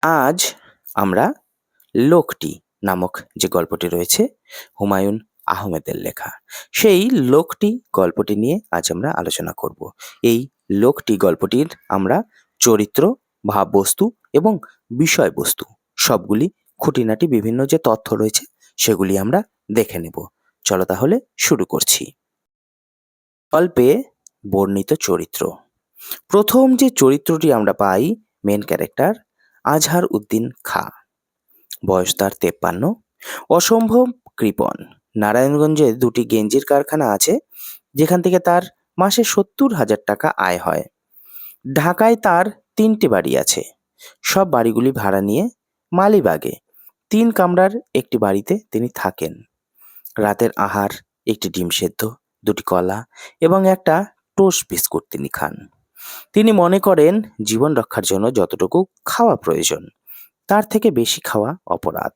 আজ আমরা 'লোকটি' নামক যে গল্পটি রয়েছে হুমায়ূন আহমেদের লেখা, সেই 'লোকটি' গল্পটি নিয়ে আজ আমরা আলোচনা করব। এই 'লোকটি' গল্পটির আমরা চরিত্র, ভাববস্তু এবং বিষয়বস্তু সবগুলি খুঁটিনাটি বিভিন্ন যে তথ্য রয়েছে সেগুলি আমরা দেখে নেব। চলো তাহলে শুরু করছি। গল্পে বর্ণিত চরিত্র। প্রথম যে চরিত্রটি আমরা পাই, মেন ক্যারেক্টার আজহার উদ্দিন খাঁ। বয়স তার ৫৩। অসম্ভব কৃপণ। নারায়ণগঞ্জে ২টি গেঞ্জির কারখানা আছে, যেখান থেকে তার মাসে ৭০,০০০ টাকা আয় হয়। ঢাকায় তার ৩টি বাড়ি আছে। সব বাড়িগুলি ভাড়া নিয়ে মালিবাগে ৩ কামরার একটি বাড়িতে তিনি থাকেন। রাতের আহার একটি ডিম সেদ্ধ, ২টি কলা এবং একটা টোস্ট বিস্কুট তিনি খান। তিনি মনে করেন জীবন রক্ষার জন্য যতটুকু খাওয়া প্রয়োজন, তার থেকে বেশি খাওয়া অপরাধ।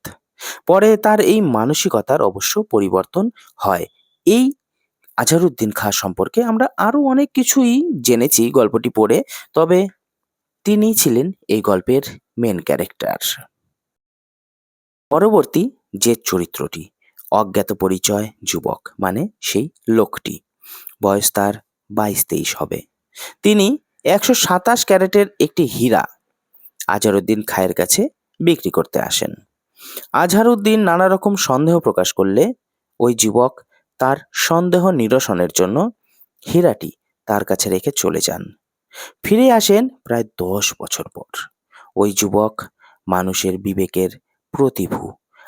পরে তার এই মানসিকতার অবশ্য পরিবর্তন হয়। এই আজহারউদ্দিন খাঁ সম্পর্কে আমরা আরো অনেক কিছুই জেনেছি গল্পটি পড়ে, তবে তিনিই ছিলেন এই গল্পের মেন ক্যারেক্টার। পরবর্তী যে চরিত্রটি, অজ্ঞাত পরিচয় যুবক, মানে সেই লোকটি। বয়স তার ২২-২৩ হবে। তিনি ১২৭ ক্যারেটের একটি হীরা আজহারউদ্দিন খাঁয়ের কাছে বিক্রি করতে আসেন। আজহারউদ্দিন নানা রকম সন্দেহ প্রকাশ করলে ওই যুবক তার সন্দেহ নিরসনের জন্য হীরাটি তার কাছে রেখে চলে যান। ফিরে আসেন প্রায় ১০ বছর পর। ওই যুবক মানুষের বিবেকের প্রতিভূ।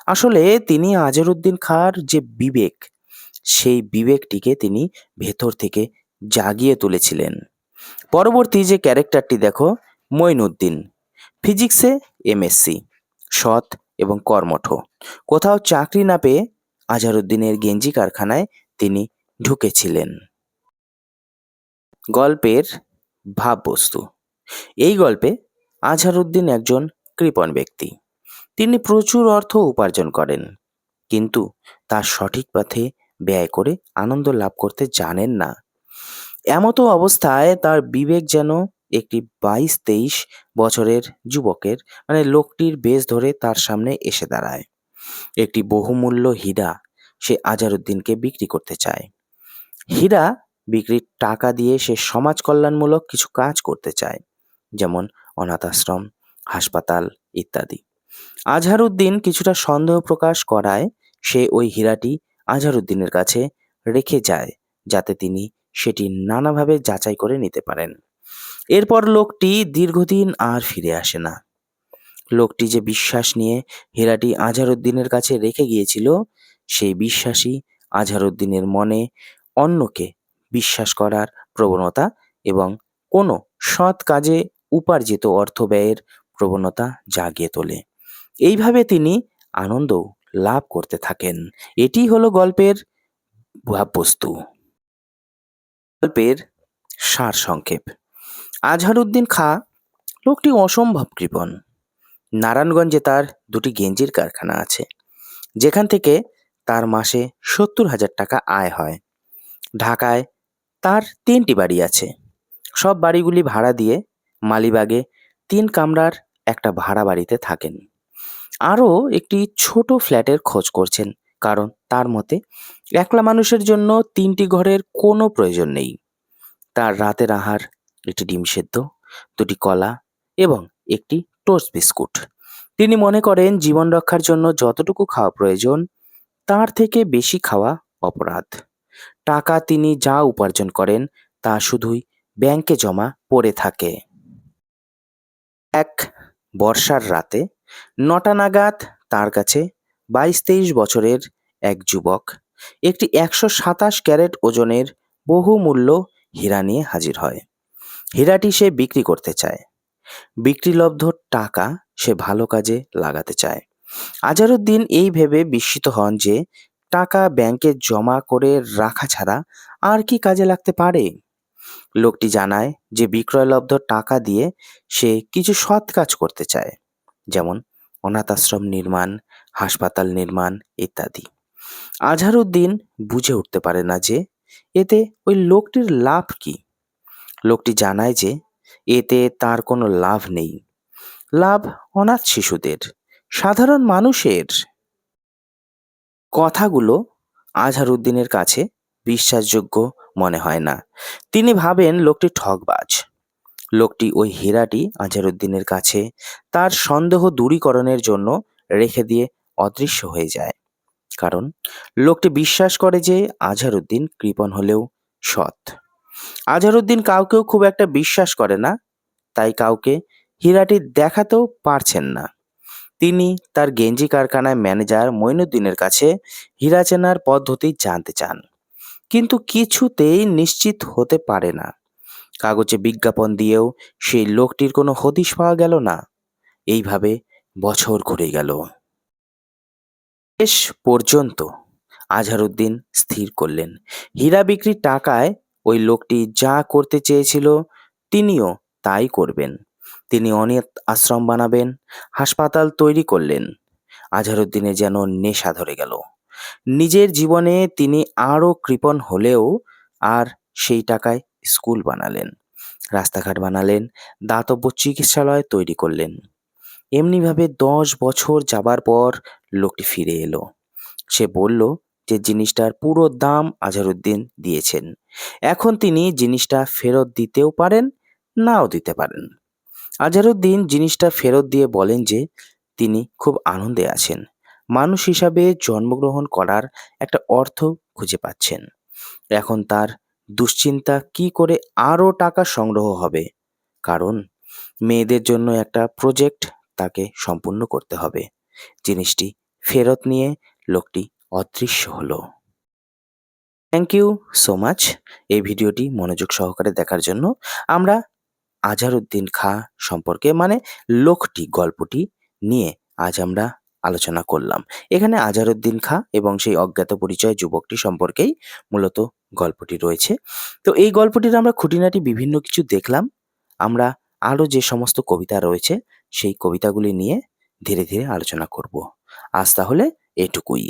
আসলে তিনি আজহারউদ্দিন খাঁর যে বিবেক, সেই বিবেকটিকে তিনি ভেতর থেকে জাগিয়ে তুলেছিলেন। পরবর্তী যে ক্যারেক্টারটি দেখো, মঈনুদ্দিন। ফিজিক্সে এমএসসি, সৎ এবং কর্মঠ। কোথাও চাকরি না পেয়ে আজহারউদ্দিনের গেঞ্জি কারখানায় তিনি ঢুকেছিলেন। গল্পের ভাববস্তু। এই গল্পে আজহারউদ্দিন একজন কৃপণ ব্যক্তি। তিনি প্রচুর অর্থ উপার্জন করেন, কিন্তু তা সঠিক পথে ব্যয় করে আনন্দ লাভ করতে জানেন না। এমতো অবস্থায় তার বিবেক যেন একটি ২২-২৩ বছরের যুবকের, মানে লোকটির বেশ ধরে তার সামনে এসে দাঁড়ায়। একটি বহুমূল্য হীরা সে আজহারউদ্দিনকে বিক্রি করতে চায়। হীরা বিক্রির টাকা দিয়ে সে সমাজ কল্যাণমূলক কিছু কাজ করতে চায়, যেমন অনাথ আশ্রম, হাসপাতাল ইত্যাদি। আজহারউদ্দিন কিছুটা সন্দেহ প্রকাশ করায় সে ওই হীরাটি আজহারউদ্দিনের কাছে রেখে যায়, যাতে তিনি সেটি নানাভাবে যাচাই করে নিতে পারেন। এরপর লোকটি দীর্ঘদিন আর ফিরে আসে না। লোকটি যে বিশ্বাস নিয়ে হীরাটি আজহারউদ্দিনের কাছে রেখে গিয়েছিল, সেই বিশ্বাসই আজহারউদ্দিনের মনে অন্যকে বিশ্বাস করার প্রবণতা এবং কোনো সৎ কাজে উপার্জিত অর্থ ব্যয়ের প্রবণতা জাগিয়ে তোলে। এইভাবে তিনি আনন্দ লাভ করতে থাকেন। এটি হলো গল্পের ভাববস্তু। গল্পের সারসংক্ষেপ। আজহারউদ্দিন খাঁ লোকটি অসম্ভব কৃপণ। নারায়ণগঞ্জে তার ২টি গেঞ্জির কারখানা আছে, যেখান থেকে তার মাসে ৭০,০০০ টাকা আয় হয়। ঢাকায় তার ৩টি বাড়ি আছে। সব বাড়িগুলি ভাড়া দিয়ে মালিবাগে ৩ কামরার একটা ভাড়া বাড়িতে থাকেন। আরও একটি ছোট ফ্ল্যাটের খোঁজ করছেন, কারণ তার মতে একলা মানুষের জন্য ৩টি ঘরের কোনো প্রয়োজন নেই। তার রাতের আহার একটি ডিম সেদ্ধ, ২টি কলা এবং একটি টোস্ট বিস্কুট। তিনি মনে করেন জীবন রক্ষার জন্য যতটুকু খাওয়া প্রয়োজন, তার থেকে বেশি খাওয়া অপরাধ। টাকা তিনি যা উপার্জন করেন তা শুধুই ব্যাংকে জমা পড়ে থাকে। এক বর্ষার রাতে ৯টা নাগাদ তার কাছে ২২-২৩ বছরের এক যুবক একটি ১২৭ ক্যারেট ওজনের বহুমূল্য হীরা নিয়ে হাজির হয়। হীরাটি সে বিক্রি করতে চায়। বিক্রিলব্ধ টাকা সে ভালো কাজে লাগাতে চায়। আজহারউদ্দিন এই ভেবে বিস্মিত হন যে টাকা ব্যাংকে জমা করে রাখা ছাড়া আর কি কাজে লাগতে পারে। লোকটি জানায় যে বিক্রয়লব্ধ টাকা দিয়ে সে কিছু সৎ কাজ করতে চায়, যেমন অনাথ আশ্রম নির্মাণ, হাসপাতাল নির্মাণ ইত্যাদি। আজহারউদ্দিন বুঝে উঠতে পারে না যে এতে ওই লোকটির লাভ কি। লোকটি জানায় যে এতে তার কোনো লাভ নেই। লাভ অনাথ শিশুদের, সাধারণ মানুষের। কথাগুলো আজহারউদ্দিনের কাছে বিশ্বাসযোগ্য মনে হয় না। তিনি ভাবেন লোকটি ঠকবাজ। লোকটি ওই হীরাটি আজহারউদ্দিনের কাছে তার সন্দেহ দূরীকরণের জন্য রেখে দিয়ে অদৃশ্য হয়ে যায়। কারণ লোকটি বিশ্বাস করে যে আজহারউদ্দিন কৃপণ হলেও সৎ। আজহারউদ্দিন কাউকেও খুব একটা বিশ্বাস করে না, তাই কাউকে হীরাটি দেখাতেও পারছেন না। তিনি তার গেঞ্জি কারখানায় ম্যানেজার মঈনুদ্দিনের কাছে হীরা চেনার পদ্ধতি জানতে চান, কিন্তু কিছুতেই নিশ্চিত হতে পারে না। কাগজে বিজ্ঞাপন দিয়েও সেই লোকটির কোনো হদিশ পাওয়া গেল না। এইভাবে বছর ঘুরে গেল। শেষ পর্যন্ত আজহারউদ্দিন স্থির করলেন হীরা বিক্রির টাকায় ওই লোকটি যা করতে চেয়েছিল তিনিও তাই করবেন। তিনি অনাথ আশ্রম বানাবেন, হাসপাতাল তৈরি করলেন। আজহারউদ্দিনের যেন নেশা ধরে গেল। নিজের জীবনে তিনি আরও কৃপণ হলেও আর সেই টাকায় স্কুল বানালেন, রাস্তাঘাট বানালেন, দাতব্য চিকিৎসালয় তৈরি করলেন। এমনিভাবে 10 বছর যাবার পর লোকটি ফিরে এলো। সে বলল যে জিনিসটার পুরো দাম আজহারউদ্দিন দিয়েছেন। এখন তিনি জিনিসটা ফেরত দিতেও পারেন, নাও দিতে পারেন। আজহারউদ্দিন জিনিসটা ফেরত দিয়ে বলেন যে তিনি খুব আনন্দে আছেন, মানুষ হিসাবে জন্মগ্রহণ করার একটা অর্থ খুঁজে পাচ্ছেন। এখন তার দুশ্চিন্তা কি করে আরও টাকা সংগ্রহ হবে, কারণ মেয়েদের জন্য একটা প্রজেক্ট তাকে সম্পূর্ণ করতে হবে। জিনিসটি ফেরত নিয়ে লোকটি অদৃশ্য হলো। থ্যাংক ইউ সো মাচ এই ভিডিওটি মনোযোগ সহকারে দেখার জন্য। আমরা আজহারউদ্দিন খাঁ সম্পর্কে মানে লোকটি গল্পটি নিয়ে আজ আমরা আলোচনা করলাম। এখানে আজহারউদ্দিন খাঁ এবং সেই অজ্ঞাত পরিচয় যুবকটি সম্পর্কেই মূলত গল্পটি রয়েছে। তো এই গল্পটির আমরা খুঁটিনাটি বিভিন্ন কিছু দেখলাম। আমরা আরও যে সমস্ত কবিতা রয়েছে সেই কবিতাগুলি নিয়ে ধীরে ধীরে আলোচনা করব। আজ তাহলে এটুকুই।